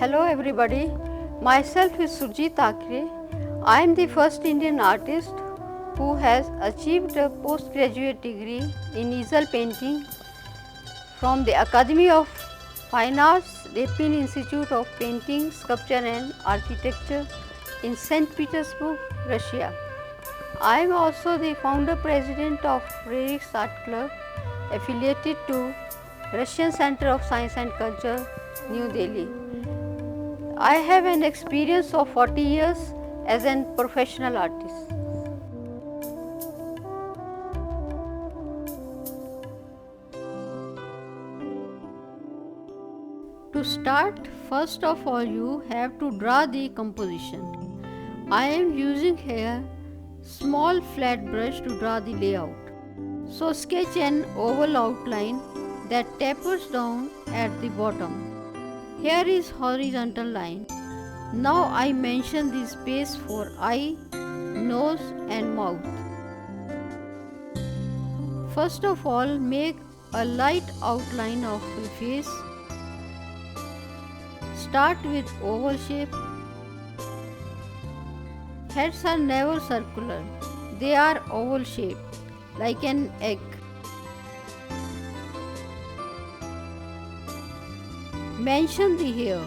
Hello everybody, myself is Surjit Thakre. I am the first Indian artist who has achieved a postgraduate degree in easel painting from the Academy of Fine Arts, Repin Institute of Painting, Sculpture and Architecture in St. Petersburg, Russia. I am also the founder president of Frerichs Art Club affiliated to Russian Center of Science and Culture, New Delhi. I have an experience of 40 years as a professional artist. To start, first of all you have to draw the composition. I am using here small flat brush to draw the layout. So sketch an oval outline that tapers down at the bottom. Here is horizontal line. Now I mention the space for eye, nose and mouth. First of all, make a light outline of the face. Start with oval shape. Heads are never circular. They are oval shaped, like an egg. Mention the hair.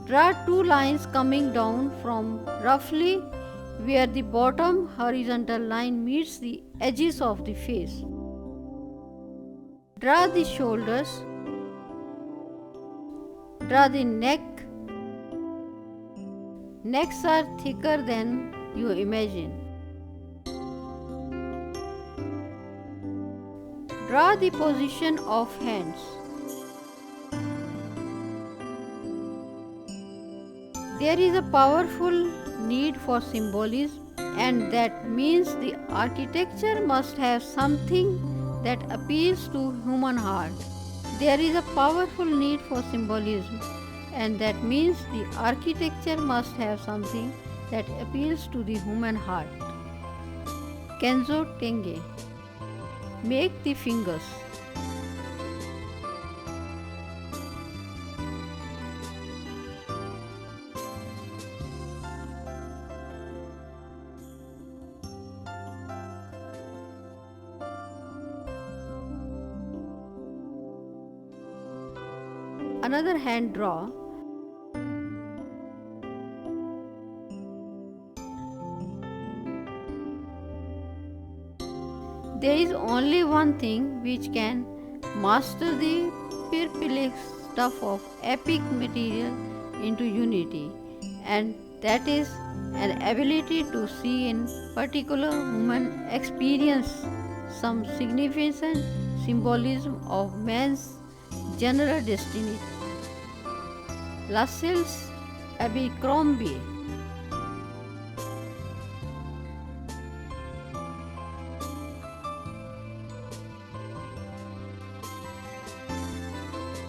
Draw two lines coming down from roughly where the bottom horizontal line meets the edges of the face. Draw the shoulders. Draw the neck. Necks are thicker than you imagine. Draw the position of hands. There is a powerful need for symbolism, and that means the architecture must have something that appeals to human heart. There is a powerful need for symbolism, and that means the architecture must have something that appeals to the human heart. Kenzo Tenge. Make the fingers. Another hand draw. There is only one thing which can master the perplex stuff of epic material into unity, and that is an ability to see in particular human experience some significant symbolism of man's general destiny. Lascelles Abercrombie.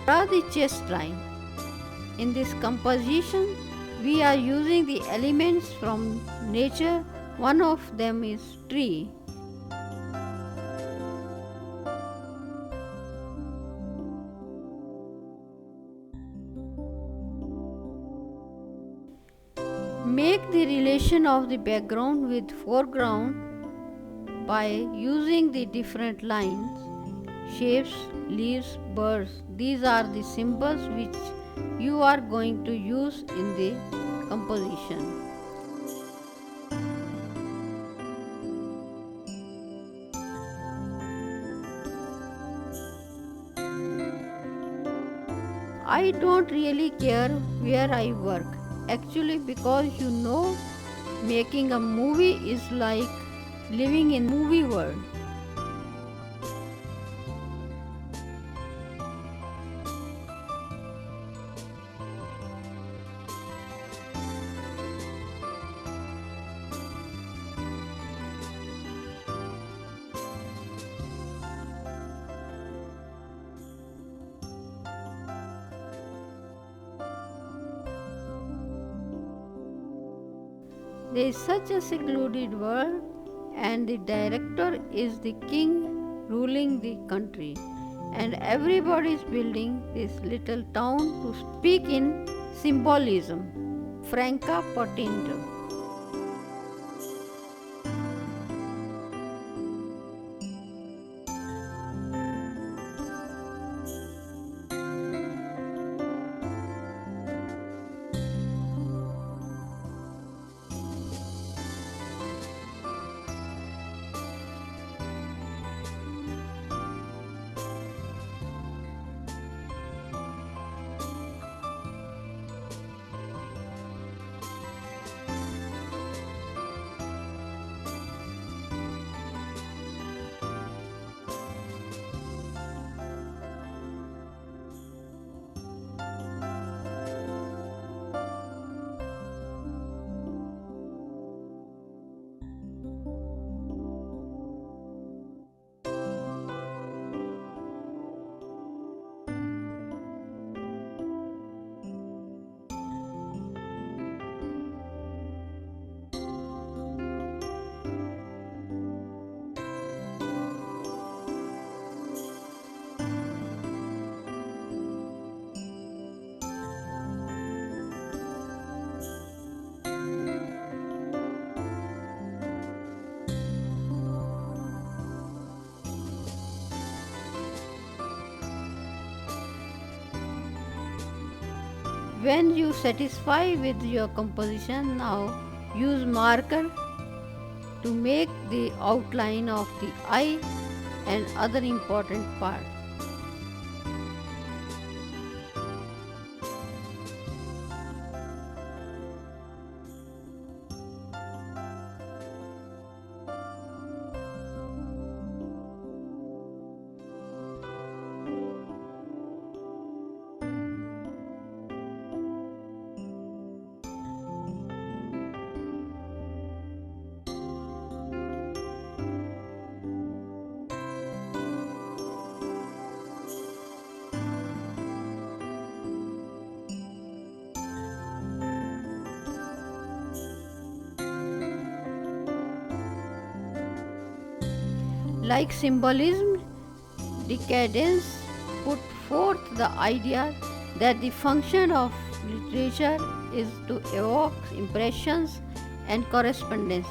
Draw the chest line. In this composition, we are using the elements from nature. One of them is tree. Make the relation of the background with foreground by using the different lines, shapes, leaves, birds. These are the symbols which you are going to use in the composition. I don't really care where I work. Actually, because making a movie is like living in movie world. There is such a secluded world, and the director is the king ruling the country. and everybody is building this little town to speak in symbolism. Franca Potente. When you satisfy with your composition, now use marker to make the outline of the eye and other important parts. Like symbolism, decadence put forth the idea that the function of literature is to evoke impressions and correspondences.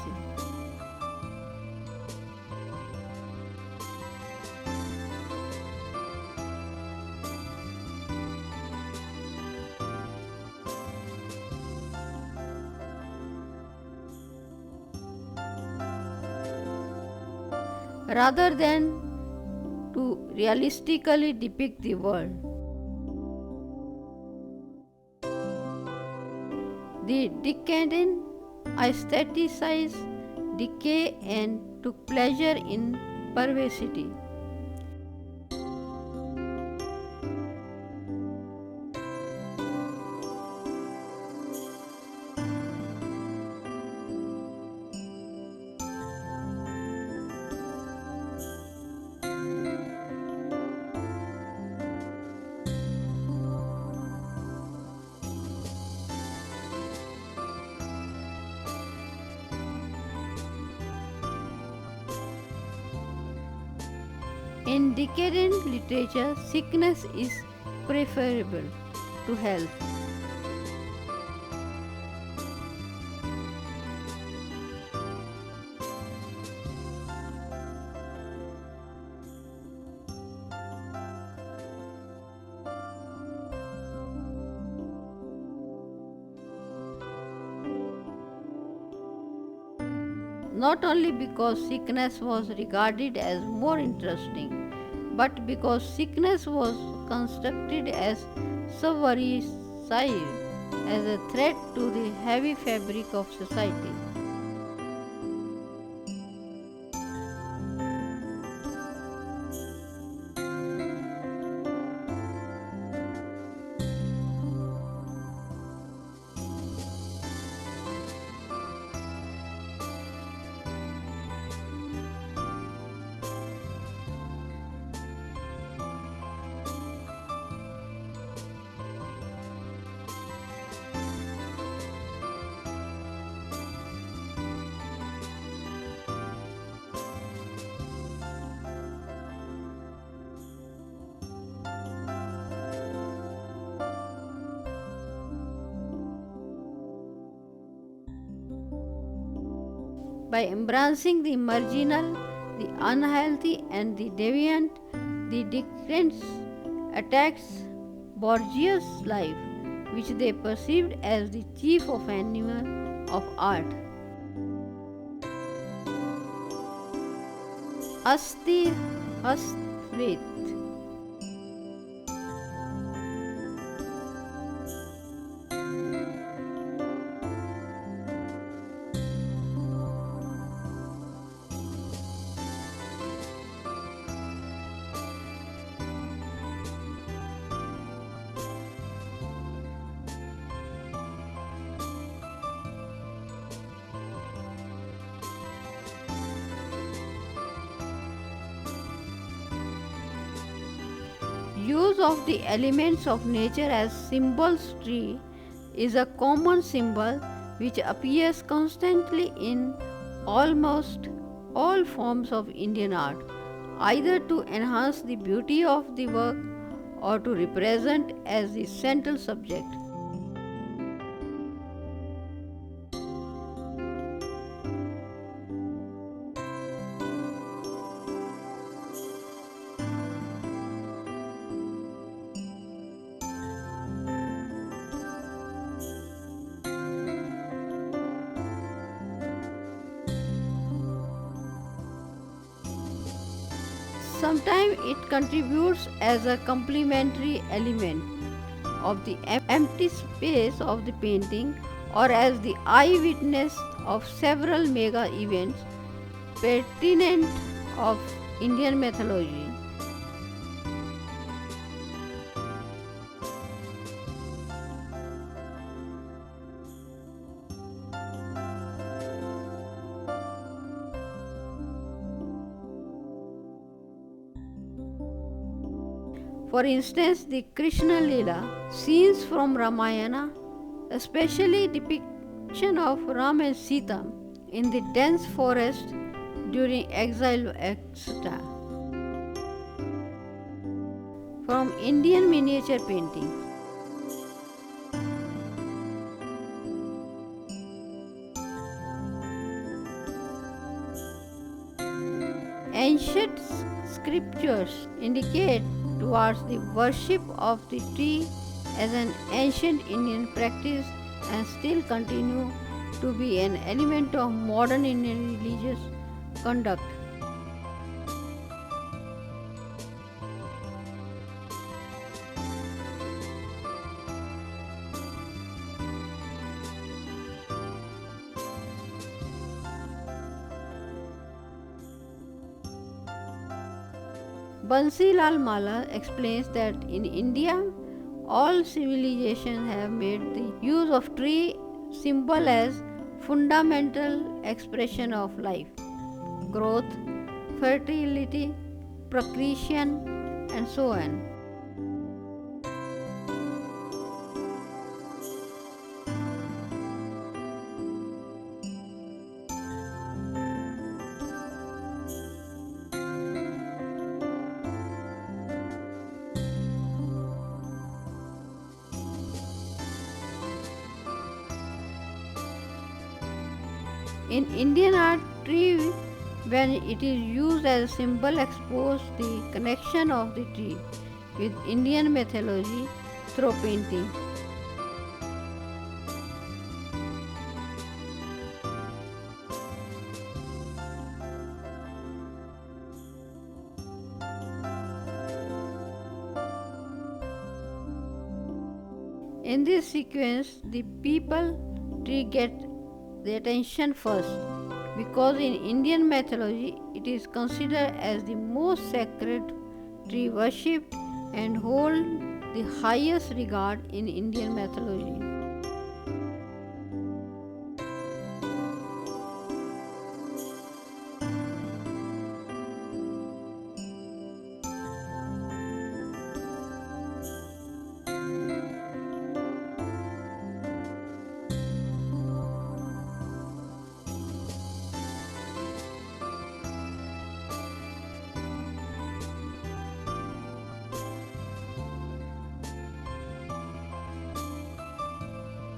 Rather than to realistically depict the world. The decadent aestheticized decay and took pleasure in perversity. In decadent literature, sickness is preferable to health. Not only because sickness was regarded as more interesting, but because sickness was constructed as subversive, as a threat to the heavy fabric of society. By embracing the marginal, the unhealthy, and the deviant, the decadents attacks bourgeois life, which they perceived as the chief of animal of art. Asthi Hasfrit. Use of the elements of nature as symbols tree is a common symbol which appears constantly in almost all forms of Indian art, either to enhance the beauty of the work or to represent as the central subject. Sometimes it contributes as a complementary element of the empty space of the painting or as the eyewitness of several mega events pertinent of Indian mythology. For instance, the Krishna Lila, scenes from Ramayana, especially depiction of Ram and Sita in the dense forest during exile, etc. From Indian miniature painting. Ancient scriptures indicate towards the worship of the tree as an ancient Indian practice and still continue to be an element of modern Indian religious conduct. Bansilal Mala explains that in India, all civilizations have made the use of tree symbol as fundamental expression of life, growth, fertility, procreation, and so on. In Indian art, tree, when it is used as a symbol, exposes the connection of the tree with Indian mythology through painting. In this sequence, the people tree get the attention first because in Indian mythology it is considered as the most sacred tree worshipped and hold the highest regard in Indian mythology.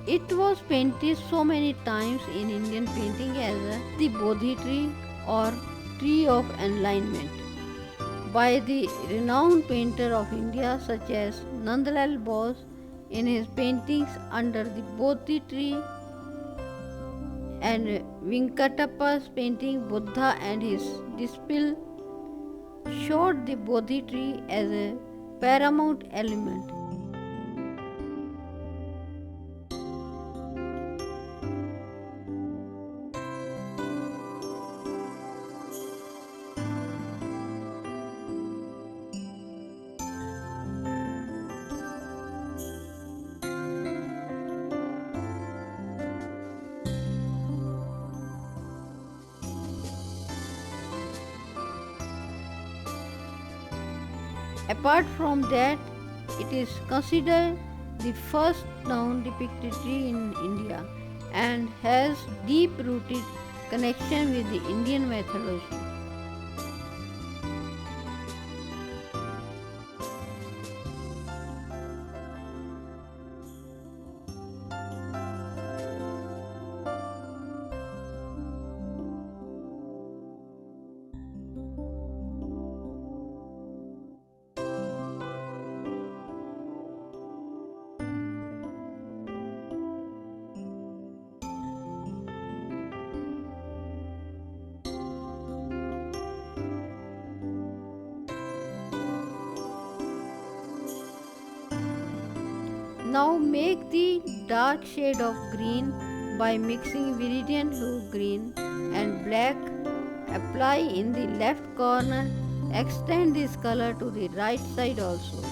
It was painted so many times in Indian painting as the Bodhi tree or tree of enlightenment by the renowned painter of India such as Nandlal Bose in his paintings under the Bodhi tree, and Venkatappa's painting Buddha and his disciple showed the Bodhi tree as a paramount element. Apart from that, it is considered the first known depicted tree in India and has deep rooted connection with the Indian mythology. Now make the dark shade of green by mixing viridian blue, green and black. Apply in the left corner. Extend this color to the right side also.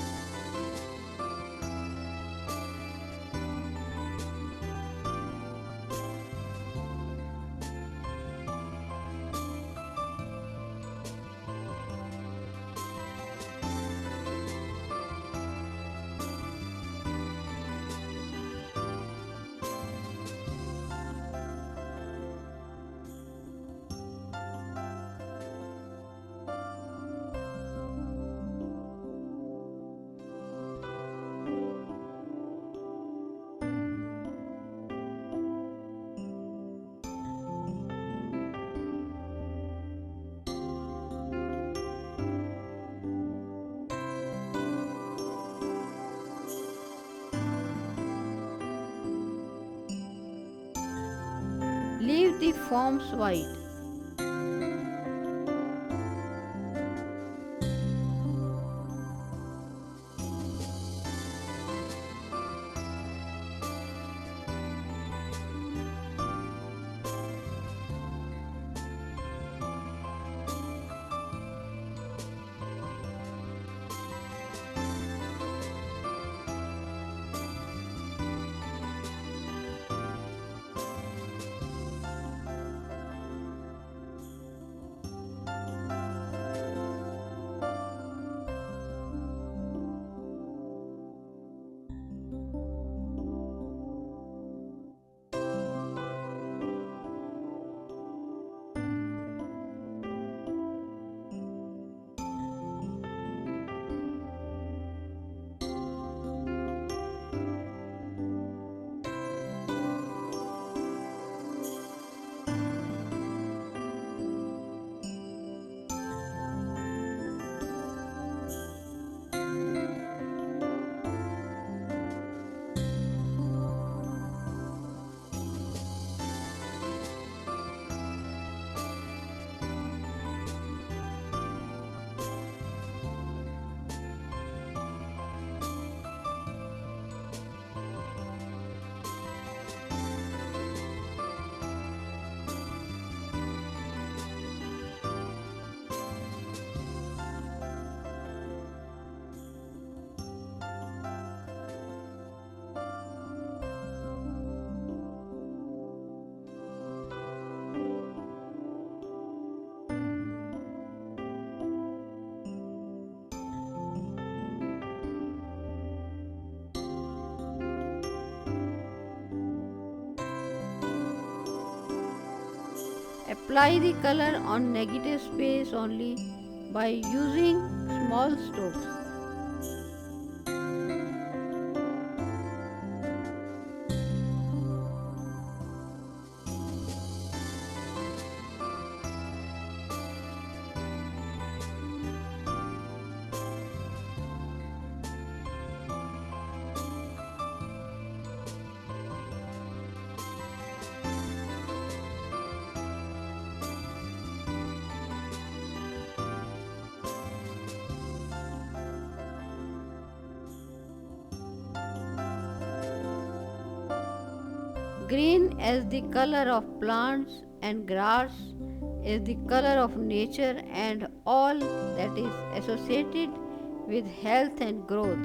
Leave the forms white. Apply the color on negative space only by using small strokes. Green as the color of plants and grass is the color of nature and all that is associated with health and growth.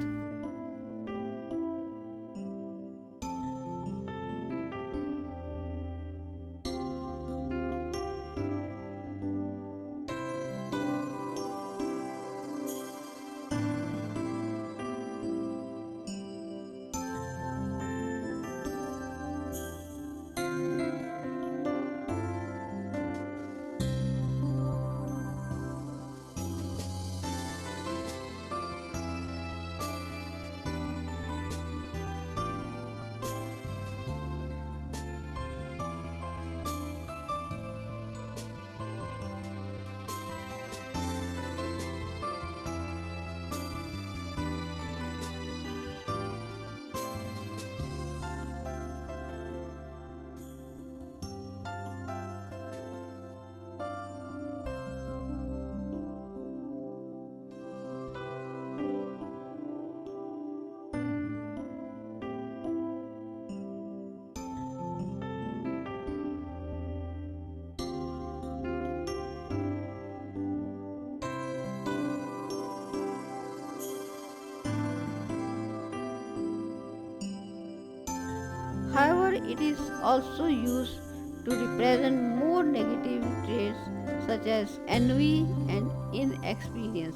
However, it is also used to represent more negative traits such as envy and inexperience.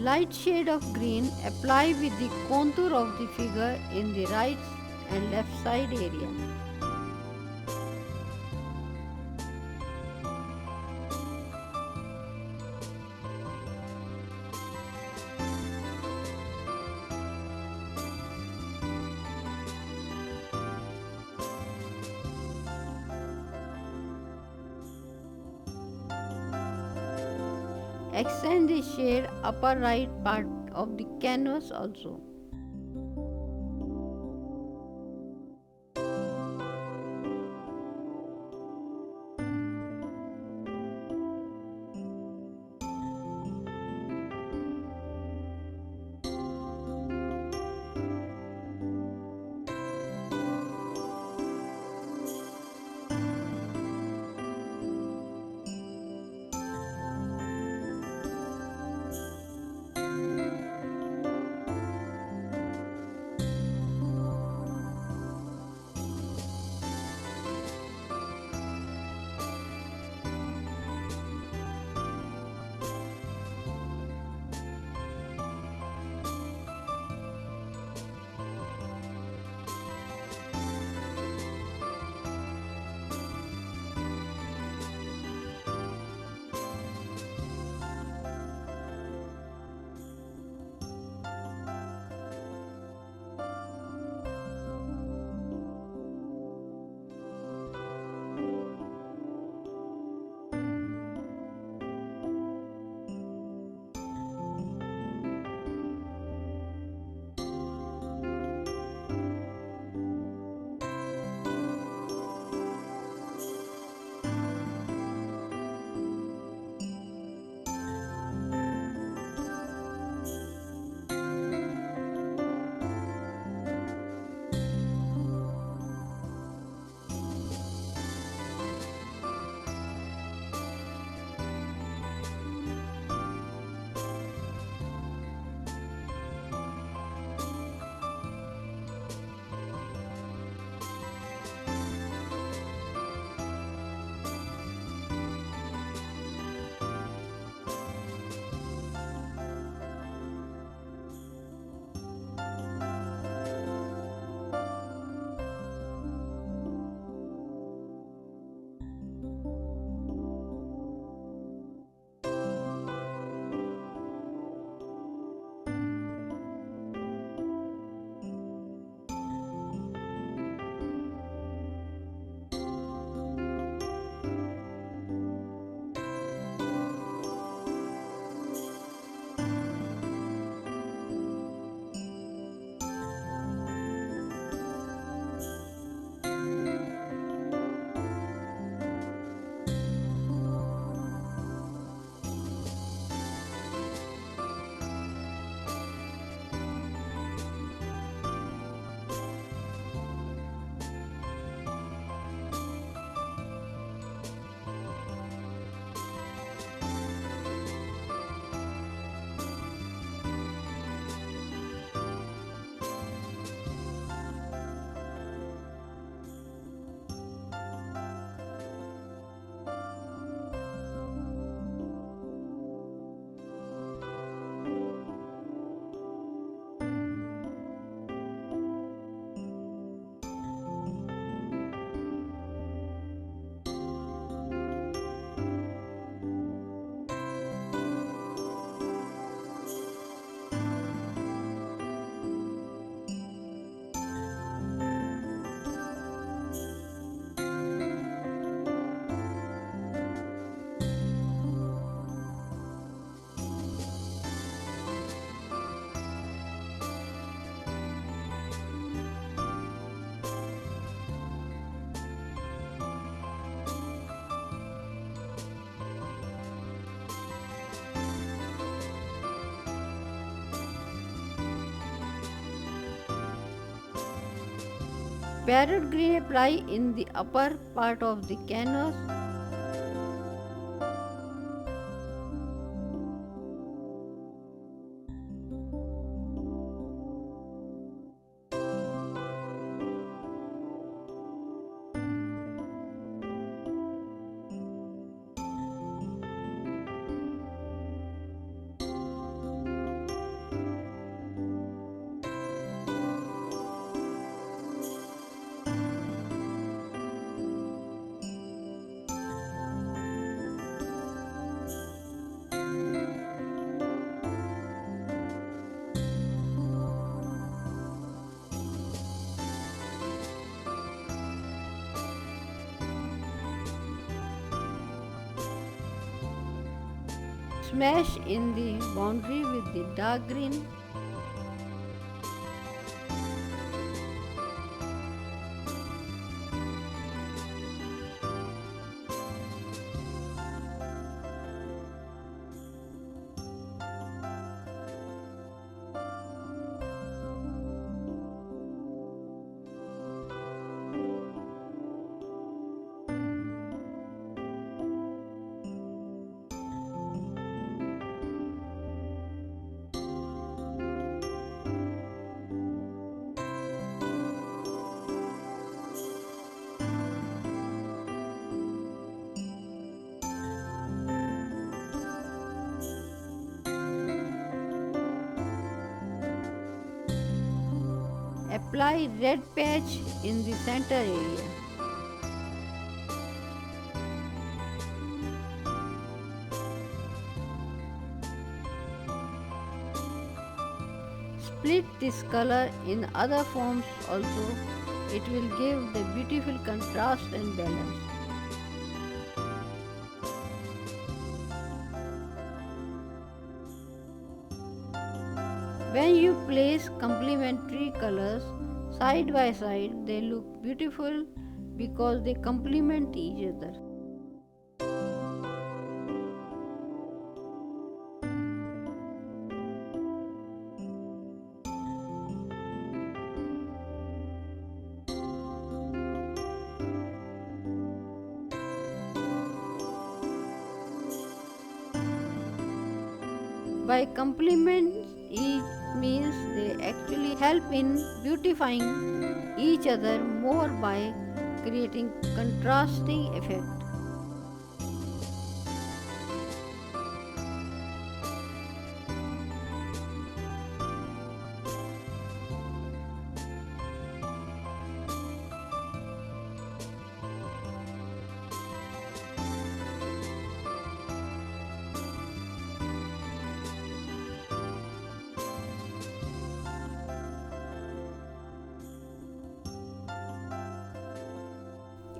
Light shade of green apply with the contour of the figure in the right and left side area. Extend the shade upper right part of the canvas also. Parrot green apply in the upper part of the canvas. Smash in the boundary with the dark green. Apply red patch in the center area. Split this color in other forms also. It will give the beautiful contrast and balance. When you place complementary colors side by side, they look beautiful because they complement each other. By complement, it means they actually help in beautifying each other more by creating contrasting effect.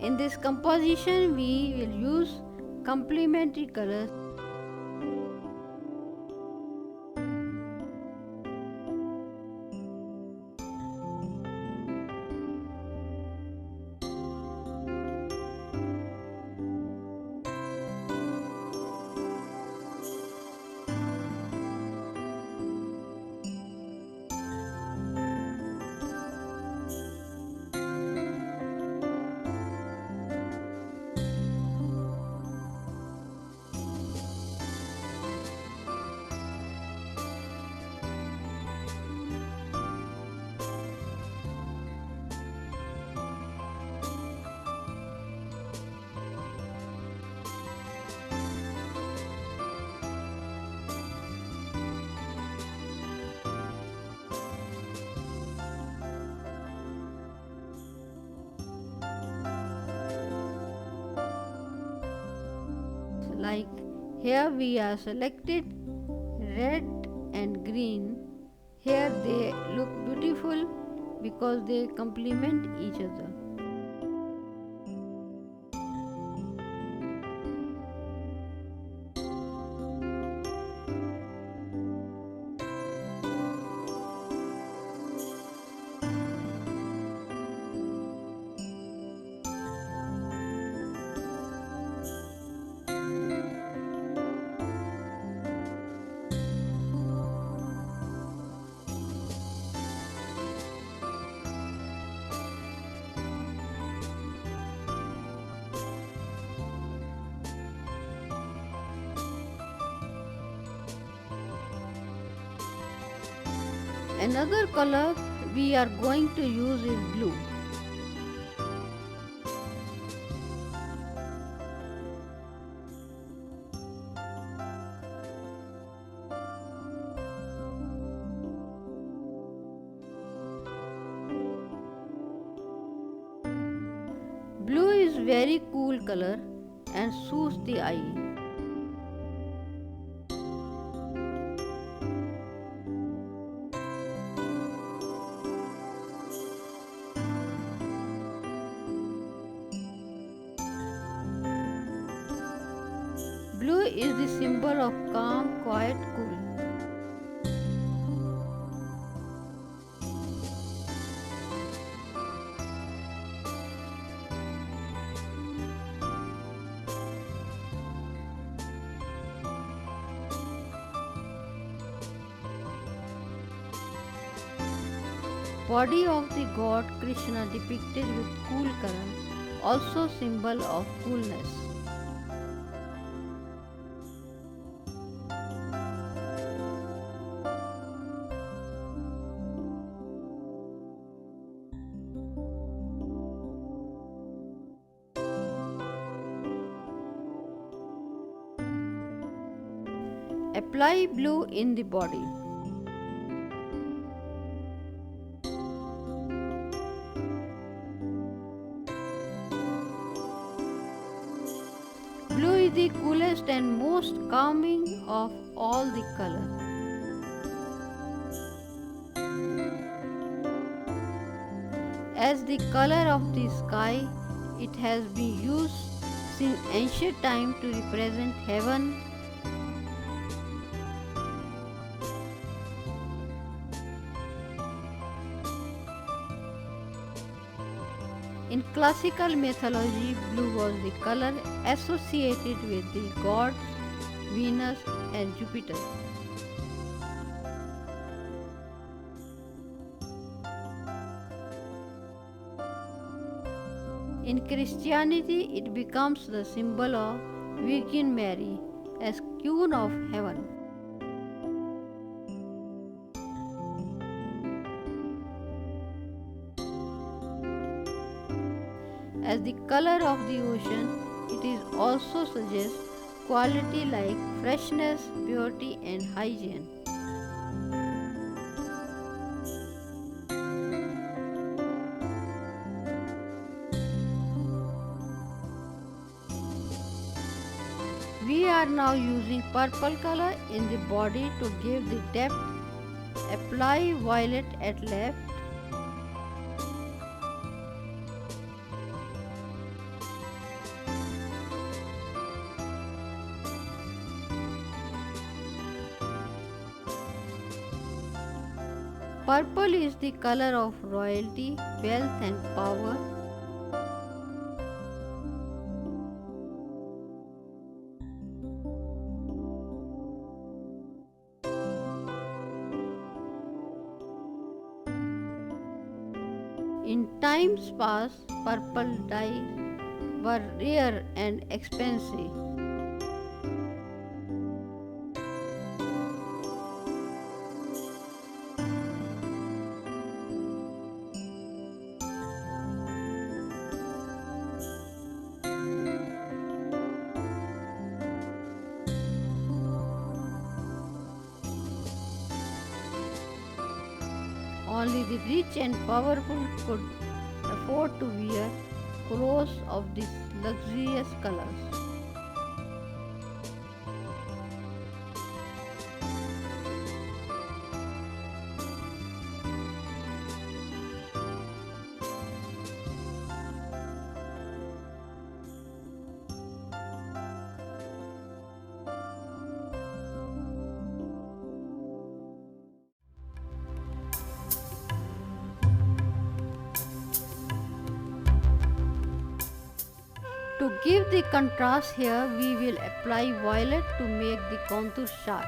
In this composition, we will use complementary colors. Like here we are selected red and green. Here they look beautiful because they complement each other. Another color we are going to use is blue. Blue is very cool color and suits the eye. Blue is the symbol of calm, quiet, cool. Body of the god Krishna depicted with cool color, also symbol of coolness. Apply blue in the body. Blue is the coolest and most calming of all the colors. As the color of the sky, it has been used since ancient time to represent heaven. In classical mythology, blue was the color associated with the gods Venus and Jupiter. In Christianity, it becomes the symbol of Virgin Mary as Queen of Heaven. As the color of the ocean, it is also suggests quality like freshness, purity and hygiene. We are now using purple color in the body to give the depth. Apply violet at left. Purple is the color of royalty, wealth and power. In times past, purple dyes were rare and expensive. Only the rich and powerful could afford to wear clothes of these luxurious colors. To give the contrast here, we will apply violet to make the contour sharp.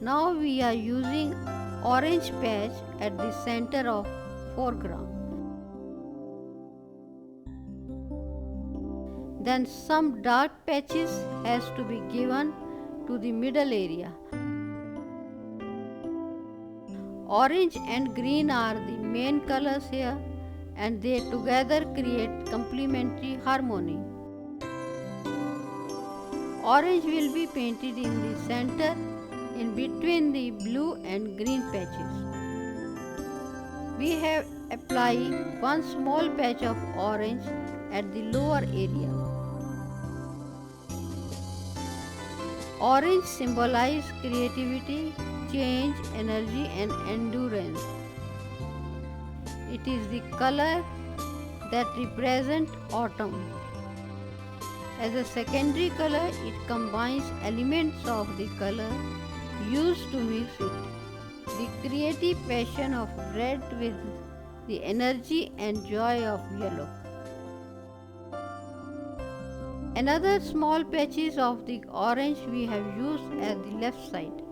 Now we are using orange patch at the center of foreground. Then some dark patches has to be given to the middle area. Orange and green are the main colors here and they together create complementary harmony. Orange will be painted in the center in between the blue and green patches. We have applied one small patch of orange at the lower area. Orange symbolizes creativity, change, energy and endurance. It is the color that represents autumn. As a secondary color, it combines elements of the color used to mix it. The creative passion of red with the energy and joy of yellow. Another small patches of the orange we have used at the left side.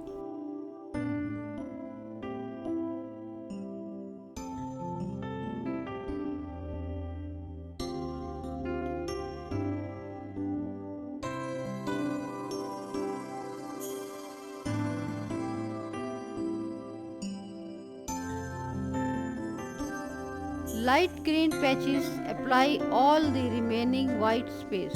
Light green patches apply all the remaining white space.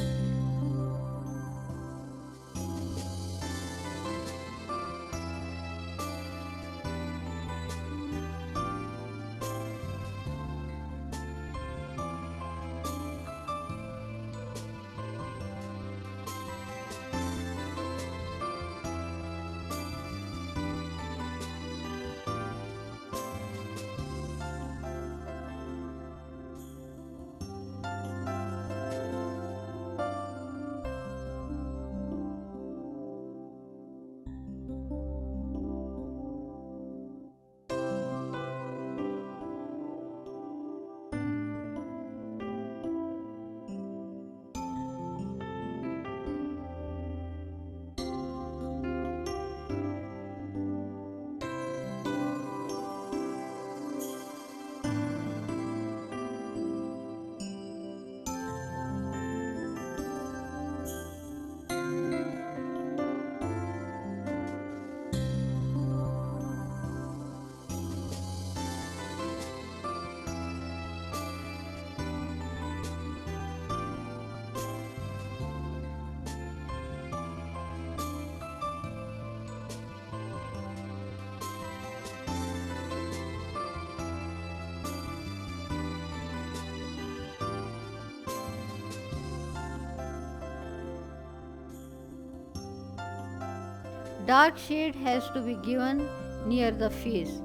Dark shade has to be given near the face.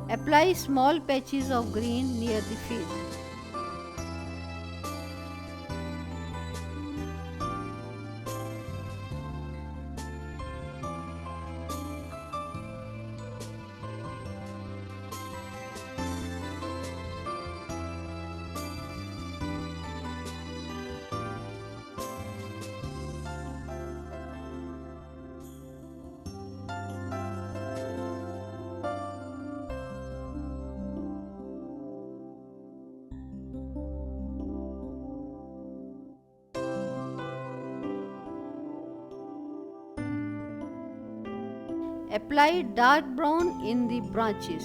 Apply small patches of green near the face. Apply dark brown in the branches.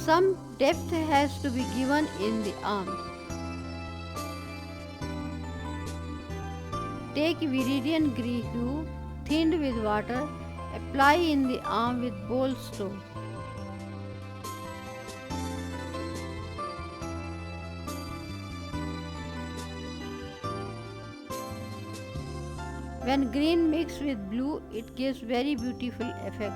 Some depth has to be given in the arms. Take viridian green hue, thinned with water, apply in the arm with bold stroke. When green mixed with blue, it gives very beautiful effect.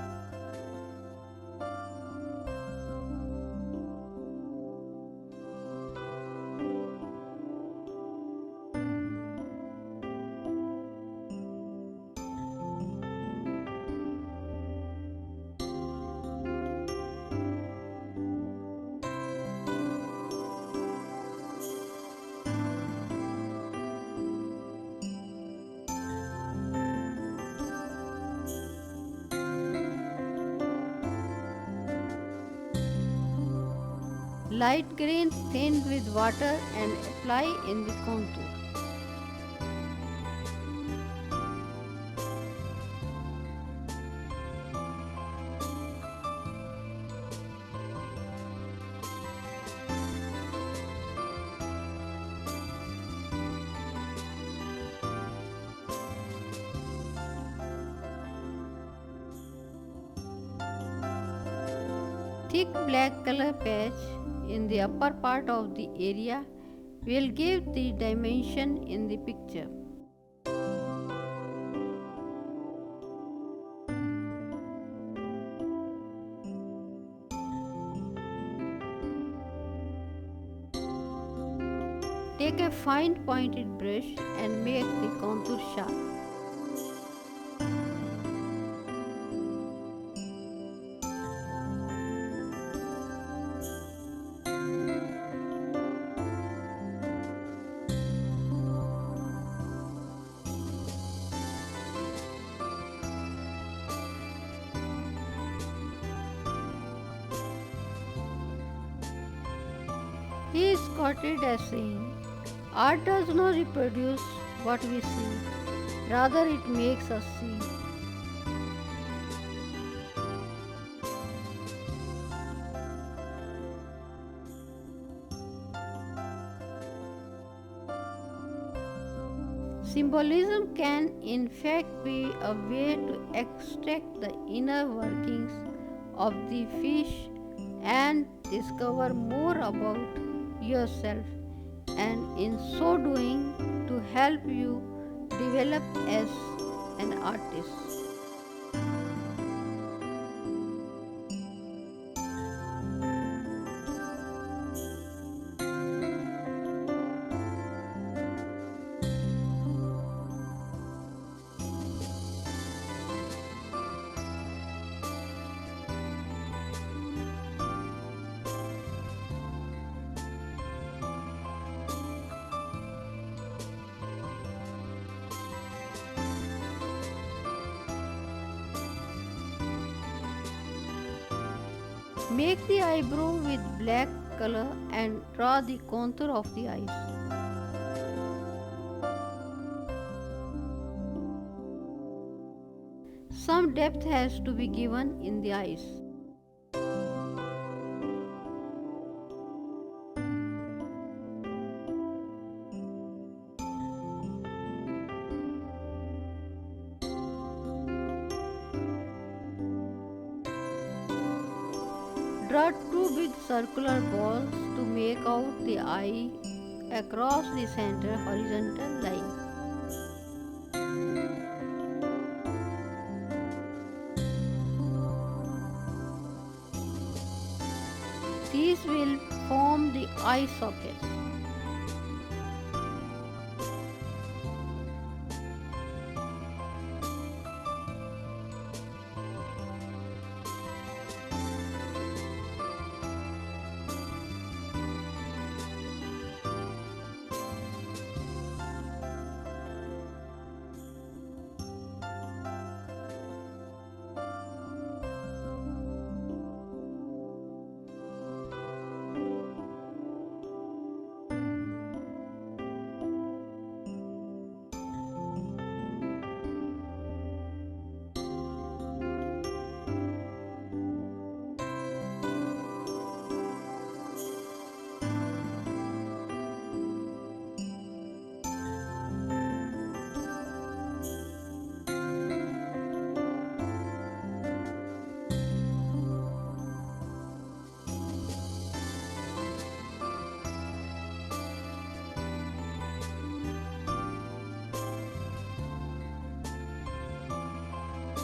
Light green thinned with water and apply in the contour. Thick black color patch in the upper part of the area will give the dimension in the picture. Take a fine pointed brush and make the contour sharp. He is quoted as saying, "Art does not reproduce what we see, rather it makes us see." Symbolism can in fact be a way to extract the inner workings of the fish and discover more about yourself, and in so doing to help you develop as an artist. Make the eyebrow with black color and draw the contour of the eyes. Some depth has to be given in the eyes. Draw two big circular balls to make out the eye across the center horizontal line. These will form the eye sockets.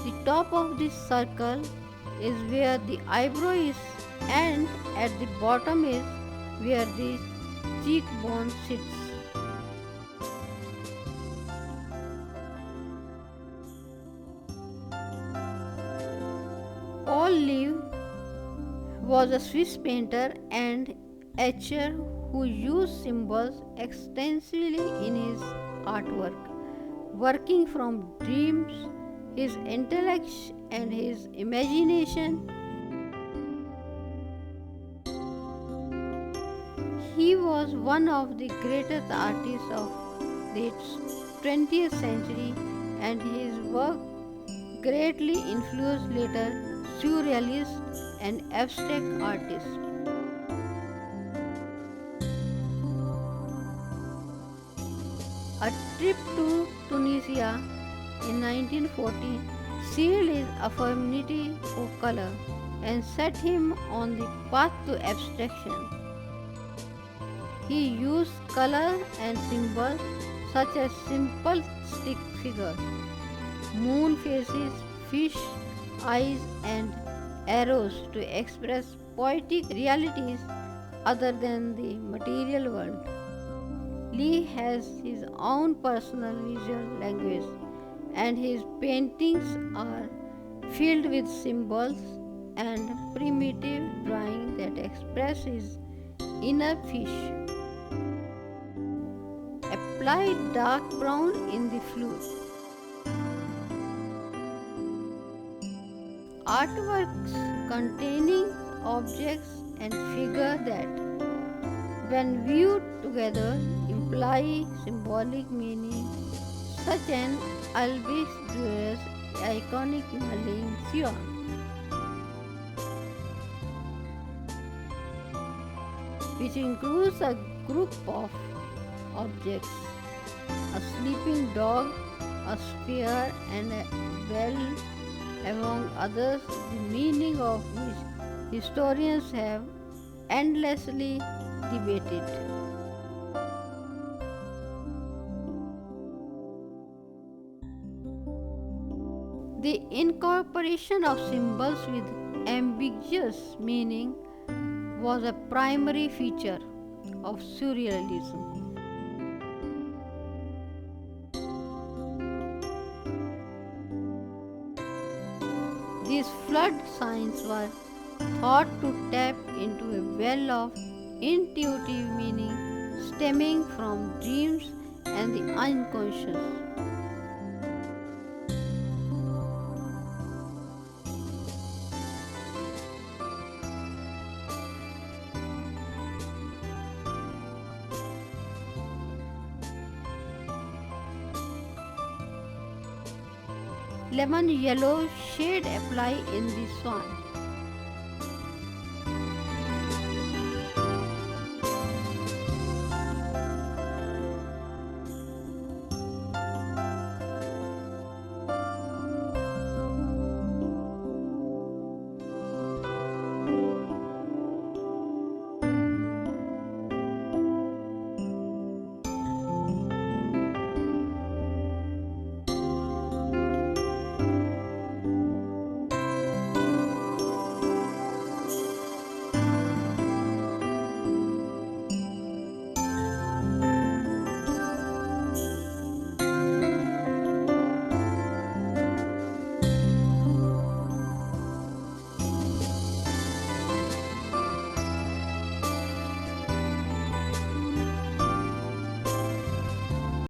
The top of this circle is where the eyebrow is, and at the bottom is where the cheekbone sits. Paul Leeuw was a Swiss painter and etcher who used symbols extensively in his artwork, working from dreams, his intellect, and his imagination. He was one of the greatest artists of the 20th century, and his work greatly influenced later surrealists and abstract artists. A trip to Tunisia in 1914 sealed his affinity for color and set him on the path to abstraction. He used color and symbols such as simple stick figures, moon faces, fish eyes, and arrows to express poetic realities other than the material world. Lee has his own personal visual language, and his paintings are filled with symbols and primitive drawing that express his inner fish. Apply dark brown in the fluid. Artworks containing objects and figures that, when viewed together, imply symbolic meaning, such as Albrecht Dürer's iconic Marlene Sion. Which includes a group of objects, a sleeping dog, a spear, and a bell, among others, the meaning of which historians have endlessly debated. The incorporation of symbols with ambiguous meaning was a primary feature of surrealism. These flood signs were thought to tap into a well of intuitive meaning stemming from dreams and the unconscious. Lemon yellow shade apply in the swan.